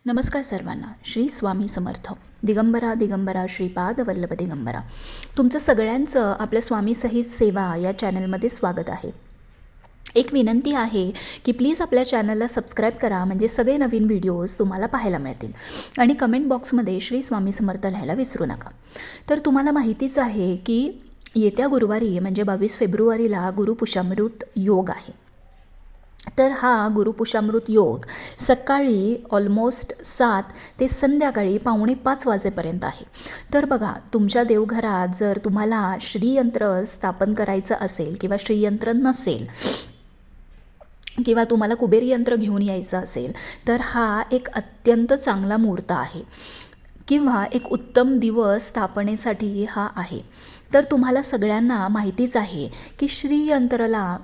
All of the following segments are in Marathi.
नमस्कार सर्वांना. श्री स्वामी समर्थ. दिगंबरा दिगंबरा श्रीपाद वल्लभ दिगंबरा. तुमचं सगळ्यांचं आपल्या स्वामी सहित सेवा या चॅनलमध्ये स्वागत आहे. एक विनंती आहे की प्लीज आपल्या चॅनलला सबस्क्राईब करा, म्हणजे सगळे नवीन व्हिडिओज तुम्हाला पाहायला मिळतील. आणि कमेंट बॉक्समध्ये श्री स्वामी समर्थ लिहायला विसरू नका. तर तुम्हाला माहितीच आहे की येत्या गुरुवारी म्हणजे 22 फेब्रुवारीला गुरुपुषामृत योग आहे. तर हा गुरुपुषामृत योग सकाळी ऑलमोस्ट 7 ते संध्याकाळी 4:45 वाजेपर्यंत आहे. तर बघा, तुमच्या देवघरात जर तुम्हाला श्रीयंत्र स्थापन करायचं असेल किंवा श्रीयंत्र नसेल किंवा तुम्हाला कुबेर यंत्र घेऊन यायचं असेल तर हा एक अत्यंत चांगला मुहूर्त आहे किंवा एक उत्तम दिवस स्थापनेसाठी हा आहे. तर तुम्हाला सगळ्यांना माहितीच आहे की श्रीयंत्राला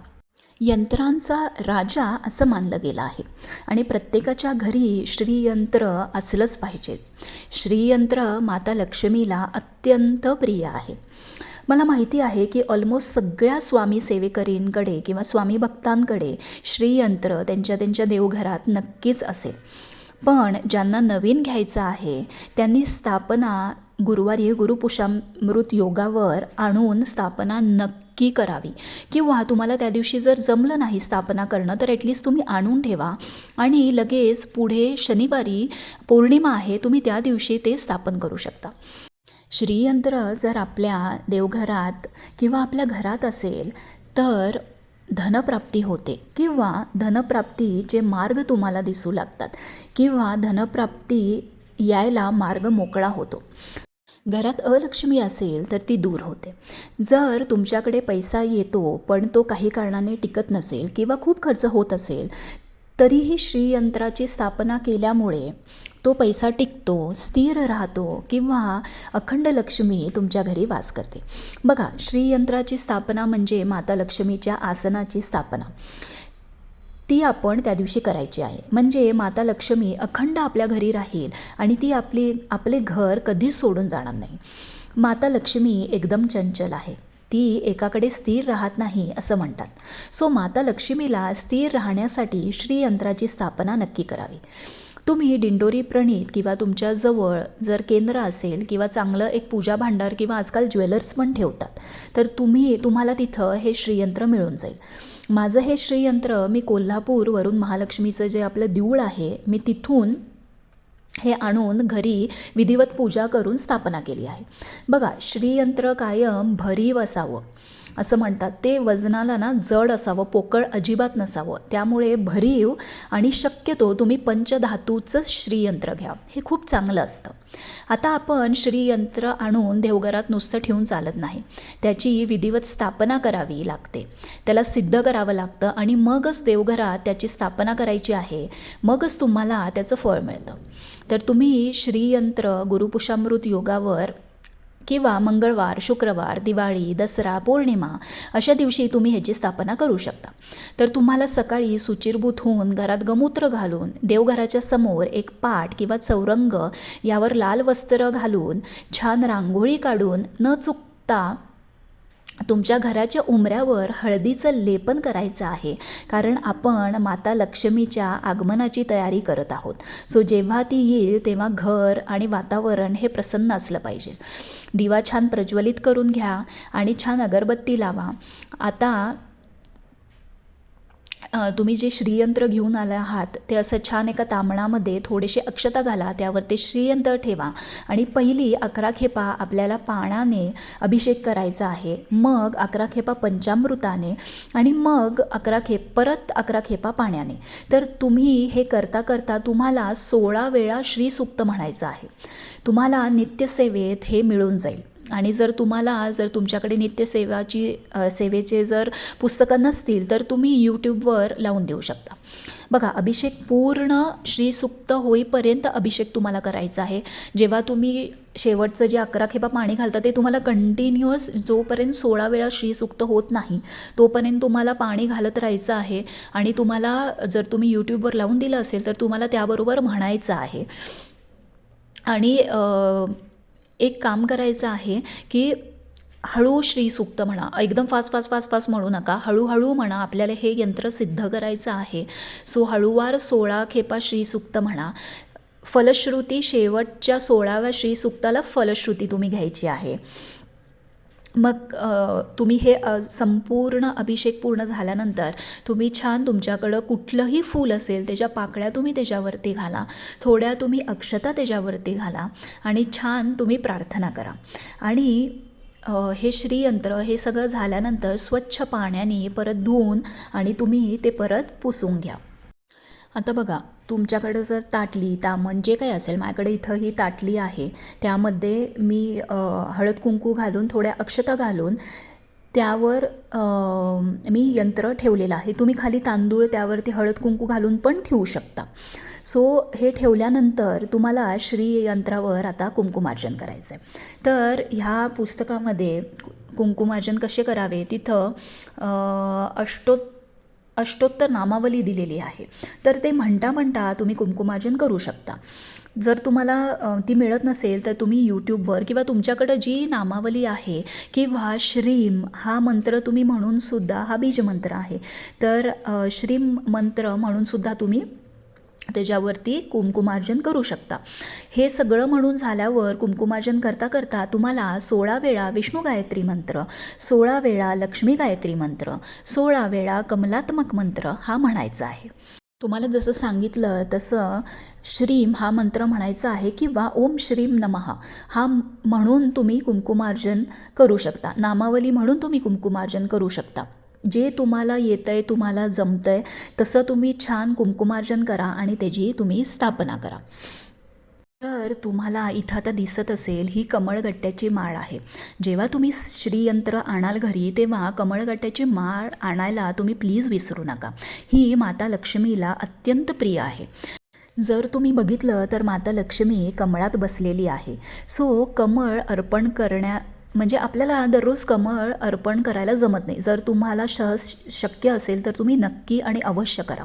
यंत्रांचा राजा असं मानलं गेलं आहे आणि प्रत्येकाच्या घरी श्रीयंत्र असलंच पाहिजे. श्रीयंत्र माता लक्ष्मीला अत्यंत प्रिय आहे. मला माहिती आहे की ऑलमोस्ट सगळ्या स्वामी सेवेकरींकडे किंवा स्वामी भक्तांकडे श्रीयंत्र त्यांच्या देवघरात नक्कीच असेल. पण ज्यांना नवीन घ्यायचं आहे त्यांनी स्थापना गुरुवारी गुरुपुषामृत योगावर आणून स्थापना नक्की करावी. किंवा तुम्हाला त्या दिवशी जर जमलं नाही स्थापना करणं तर ॲटलिस्ट तुम्ही आणून ठेवा आणि लगेच पुढे शनिवारी पौर्णिमा आहे, तुम्ही त्या दिवशी ते स्थापन करू शकता. श्रीयंत्र जर आपल्या देवघरात किंवा आपल्या घरात असेल तर धनप्राप्ती होते किंवा धनप्राप्तीचे मार्ग तुम्हाला दिसू लागतात किंवा धनप्राप्ती यायला मार्ग मोकळा होतो. घरात अलक्ष्मी असेल तर ती दूर होते. जर तुमच्याकडे पैसा येतो पण तो काही कारणाने टिकत नसेल किंवा खूप खर्च होत असेल तरीही श्रीयंत्राची स्थापना केल्यामुळे तो पैसा टिकतो, स्थिर राहतो किंवा अखंड लक्ष्मी तुमच्या घरी वास करते. बघा, श्रीयंत्राची स्थापना म्हणजे माता लक्ष्मीच्या आसनाची स्थापना ती आपण त्या दिवशी करायची आहे. म्हणजे माता लक्ष्मी अखंड आपल्या घरी राहील आणि ती आपले घर कधीच सोडून जाणार नाही. माता लक्ष्मी एकदम चंचल आहे, ती एकाकडे स्थिर राहत नाही असं म्हणतात. सो माता लक्ष्मीला स्थिर राहण्यासाठी श्रीयंत्राची स्थापना नक्की करावी. तुम्ही दिंडोरी प्रणीत किंवा तुमच्याजवळ जर केंद्र असेल किंवा चांगलं एक पूजा भांडार किंवा आजकाल ज्वेलर्स पण ठेवतात तर तुम्हाला तिथं हे श्रीयंत्र मिळून जाईल. माझं हे श्रीयंत्र मी कोल्हापूरवरून महालक्ष्मीचं जे आपलं देऊळ आहे मी तिथून हे आणून घरी विधिवत पूजा करून स्थापना केली आहे. बघा, श्रीयंत्र कायम भरीव असावं असं म्हणतात. ते वजनाला जड असावं, पोकळ अजिबात नसावं. त्यामुळे भरीव आणि शक्यतो तुम्ही पंचधातूचं श्रीयंत्र घ्या, हे खूप चांगलं असतं. आता आपण श्रीयंत्र आणून देवघरात नुसतं ठेवून चालत नाही, त्याची विधिवत स्थापना करावी लागते, त्याला सिद्ध करावं लागतं आणि मगच देवघरात त्याची स्थापना करायची आहे, मगच तुम्हाला त्याचं फळ मिळतं. तर तुम्ही श्रीयंत्र गुरुपुषामृत योगावर किंवा मंगळवार, शुक्रवार, दिवाळी, दसरा, पौर्णिमा अशा दिवशी तुम्ही ह्याची स्थापना करू शकता. तर तुम्हाला सकाळी शुचिर्भूत होऊन घरात गमूत्र घालून देवघराच्या समोर एक पाट किंवा चौरंग यावर लाल वस्त्र घालून छान रांगोळी काढून न चुकता तुमच्या घराच्या उंबऱ्यावर हळदीचं लेपन करायचं आहे. कारण आपण माता लक्ष्मीच्या आगमनाची तयारी करत आहोत. सो जेव्हा ती येईल तेव्हा घर आणि वातावरण हे प्रसन्न असलं पाहिजे. दिवा छान प्रज्वलित करून घ्या आणि छान अगरबत्ती लावा. आता तुम्ही जे श्रीयंत्र घेऊन आले आहात ते असं छान एका तांबणामध्ये थोडेसे अक्षता घाला, त्यावर ते श्रीयंत्र ठेवा आणि पहिली 11 खेपा आपल्याला पाण्याने अभिषेक करायचा आहे, मग 11 खेपा पंचामृताने आणि मग 11 खेपा पाण्याने. तर तुम्ही हे करता करता तुम्हाला 16 वेळा श्रीसूक्त म्हणायचं आहे. तुम्हाला नित्यसेवेत हे मिळून जाईल. आणि जर तुमच्याकडे सेवेचे जर पुस्तकं नसतील तर तुम्ही यूट्यूबवर लावून देऊ शकता. बघा, अभिषेक पूर्ण श्रीसूक्त होईपर्यंत अभिषेक तुम्हाला करायचा आहे. जेव्हा तुम्ही शेवटचं जे 11 खेपा पाणी घालता ते तुम्हाला कंटिन्युअस जोपर्यंत 16 वेळा श्रीसूक्त होत नाही तोपर्यंत तुम्हाला पाणी घालत राहायचं आहे. आणि तुम्हाला जर तुम्ही यूट्यूबवर लावून दिलं असेल तर तुम्हाला त्याबरोबर म्हणायचं आहे. आणि एक काम करायचं आहे की हळू श्रीसूक्त म्हणा, एकदम फास्ट म्हणू नका, हळूहळू म्हणा. आपल्याला हे यंत्र सिद्ध करायचं आहे. सो हळूवार 16 खेपा श्रीसूक्त म्हणा. फलश्रुती शेवटच्या 16व्या श्रीसूक्ताला फलश्रुती तुम्ही घ्यायची आहे. मग तुम्ही हे संपूर्ण अभिषेक पूर्ण झाल्यानंतर तुम्ही छान तुमच्याकडं कुठलंही फूल असेल त्याच्या पाकळ्या तुम्ही त्याच्यावरती घाला, थोड्या तुम्ही अक्षता त्याच्यावरती घाला आणि छान तुम्ही प्रार्थना करा. आणि हे श्रीयंत्र हे सगळं झाल्यानंतर स्वच्छ पाण्याने परत धुवून आणि तुम्ही ते परत पुसून घ्या. आता बघा, तुमच्याकडं जर ताटली, तामण जे काही असेल, माझ्याकडे इथं ही ताटली आहे, त्यामध्ये मी हळद कुंकू घालून थोड्या अक्षता घालून त्यावर मी यंत्र ठेवलेलं आहे. तुम्ही खाली तांदूळ त्यावरती हळद कुंकू घालून पण ठेवू शकता. सो हे ठेवल्यानंतर तुम्हाला श्रीयंत्रावर आता कुंकुमार्जन करायचं आहे. तर ह्या पुस्तकामध्ये कुंकुमार्जन कसे करावे तिथं अष्टोत्तर नामावली दिलेली आहे. तर ते म्हणता म्हणता तुम्ही कुंकुमार्जन करू शकता. जर तुम्हाला ती मिळत नसेल तर तुम्ही यूट्यूबवर किंवा तुमच्याकडं जी नामावली आहे किंवा श्रीम हा मंत्र तुम्ही म्हणूनसुद्धा, हा बीजमंत्र आहे, तर श्रीम मंत्र म्हणूनसुद्धा तुम्ही त्याच्यावरती कुंकुमार्जन करू शकता. हे सगळं म्हणून झाल्यावर कुंकुमार्जन करता करता तुम्हाला 16 वेळा विष्णू गायत्री मंत्र, 16 वेळा लक्ष्मी गायत्री मंत्र, 16 वेळा कमलात्मक मंत्र हा म्हणायचा आहे. तुम्हाला जसं सांगितलं तसं श्रीम हा मंत्र म्हणायचा आहे किंवा ओम श्रीम नमः हा म्हणून तुम्ही कुंकुमार्जन करू शकता. नामावली म्हणून तुम्ही कुंकुमार्जन करू शकता. जे तुम्हाला येतं आहे, तुम्हाला जमतं आहे तसं तुम्ही छान कुंकुमार्जन करा आणि त्याची तुम्ही स्थापना करा. तर तुम्हाला इथं आता दिसत असेल ही कमळगट्ट्याची माळ आहे. जेव्हा तुम्ही श्रीयंत्र आणाल घरी तेव्हा कमळगट्ट्याची माळ आणायला तुम्ही प्लीज विसरू नका. ही माता लक्ष्मीला अत्यंत प्रिय आहे. जर तुम्ही बघितलं तर माता लक्ष्मी कमळात बसलेली आहे. सो कमळ अर्पण म्हणजे आपल्याला दररोज कमळ अर्पण करायला जमत नाही. जर तुम्हाला शक्य असेल तर तुम्ही नक्की आणि अवश्य करा.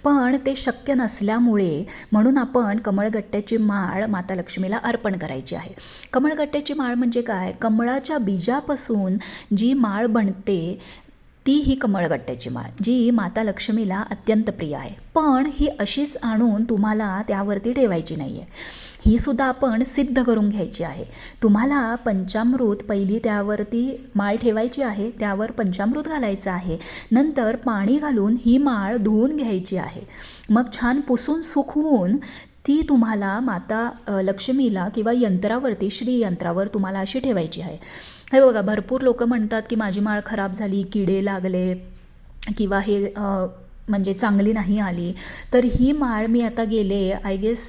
पण ते शक्य नसल्यामुळे म्हणून आपण कमळगट्ट्याची माळ माता लक्ष्मीला अर्पण करायची आहे. कमळगट्ट्याची माळ म्हणजे काय? कमळाच्या बीजापासून जी माळ बनते ती ही कमळगट्ट्याची माळ, जी माता लक्ष्मीला अत्यंत प्रिय आहे. पण ही अशीच आणून तुम्हाला त्यावरती ठेवायची नाही आहे. ही सुद्धा आपण सिद्ध करून घ्यायची आहे. तुम्हाला पंचामृत पहिली त्यावरती माळ ठेवायची आहे, त्यावर पंचामृत घालायचं आहे. नंतर पाणी घालून ही माळ धुवून घ्यायची आहे. मग छान पुसून सुकवून ती तुम्हाला माता लक्ष्मीला किंवा यंत्रावरती श्रीयंत्रावर तुम्हाला अशी ठेवायची आहे. हे बघा, भरपूर लोक म्हणतात की माझी माळ खराब झाली, किडे लागले किंवा हे म्हणजे चांगली नाही आली. तर ही माळ मी आता गेले आय गेस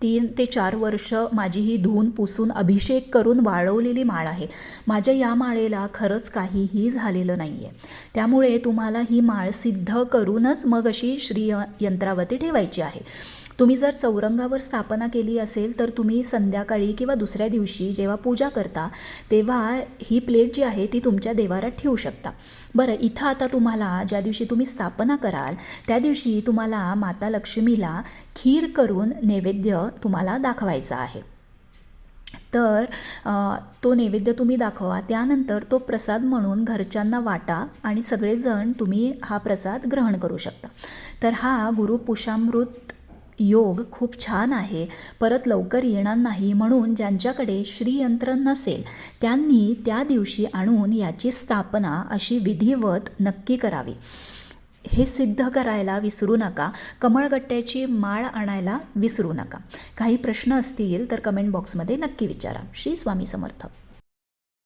3 ते 4 वर्ष माझी ही धुवून पुसून अभिषेक करून वाळवलेली माळ आहे. माझ्या या माळेला खरंच काहीही झालेलं नाही आहे. त्यामुळे तुम्हाला ही माळ सिद्ध करूनच मग अशी श्रीयंत्रावरती ठेवायची आहे. तुम्ही जर चौरंगावर स्थापना केली असेल तर तुम्ही संध्याकाळी किंवा दुसऱ्या दिवशी जेव्हा पूजा करता तेव्हा ही प्लेट जी आहे ती तुमच्या देवारात ठेवू शकता. बरं, इथं आता तुम्हाला ज्या दिवशी तुम्ही स्थापना कराल त्या दिवशी तुम्हाला माता लक्ष्मीला खीर करून नैवेद्य तुम्हाला दाखवायचा आहे. तर तो नैवेद्य तुम्ही दाखवा. त्यानंतर तो प्रसाद म्हणून घरच्यांना वाटा आणि सगळेजण तुम्ही हा प्रसाद ग्रहण करू शकता. तर हा गुरुपुषामृत योग खूप छान आहे, परत लवकर येणार नाही. म्हणून ज्यांच्याकडे श्रीयंत्र नसेल त्यांनी त्या दिवशी आणून याची स्थापना अशी विधिवत नक्की करावी. हे सिद्ध करायला विसरू नका. कमळगट्ट्याची माळ आणायला विसरू नका. काही प्रश्न असतील तर कमेंट बॉक्समध्ये नक्की विचारा. श्री स्वामी समर्थ.